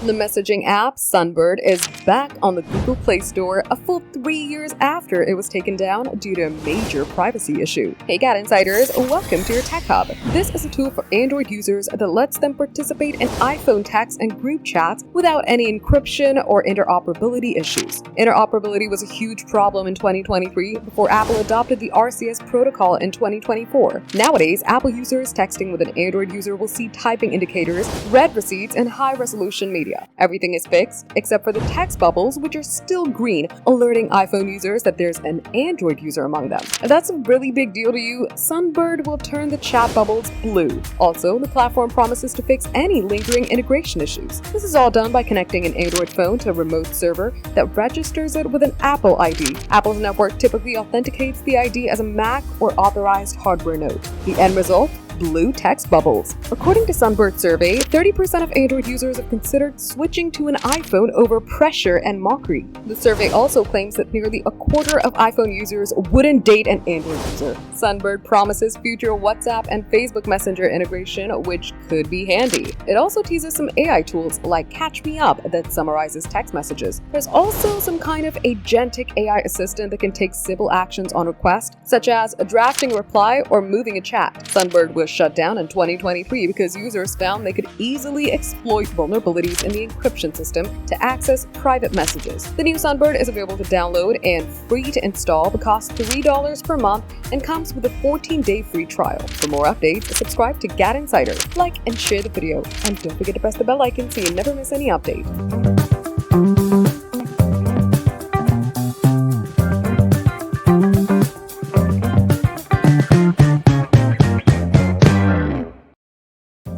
The messaging app Sunbird is back on the Google Play Store a full 3 years after it was taken down due to a major privacy issue. Hey GadInsiders, welcome to your Tech Hub. This is a tool for Android users that lets them participate in iPhone text and group chats without any encryption or interoperability issues. Interoperability was a huge problem in 2023 before Apple adopted the RCS protocol in 2024. Nowadays, Apple users texting with an Android user will see typing indicators, read receipts, and high-resolution media. Everything is fixed except for the text bubbles, which are still green, alerting iPhone users that there's an Android user among them. If that's a really big deal to you, Sunbird will turn the chat bubbles blue. Also, the platform promises to fix any lingering integration issues. This is all done by connecting an Android phone to a remote server that registers it with an Apple ID. Apple's network typically authenticates the ID as a Mac or authorized hardware node. The end result? Blue text bubbles. According to Sunbird survey, 30% of Android users have considered switching to an iPhone over pressure and mockery. The survey also claims that nearly a quarter of iPhone users wouldn't date an Android user. Sunbird promises future WhatsApp and Facebook Messenger integration, which could be handy. It also teases some AI tools like Catch Me Up that summarizes text messages. There's also some kind of agentic AI assistant that can take simple actions on request, such as drafting a reply or moving a chat. Sunbird will shut down in 2023 because users found they could easily exploit vulnerabilities in the encryption system to access private messages. The new Sunbird is available to download and free to install, but costs $3 per month and comes with a 14-day free trial. For more updates, subscribe to GadInsider, like and share the video, and don't forget to press the bell icon so you never miss any update.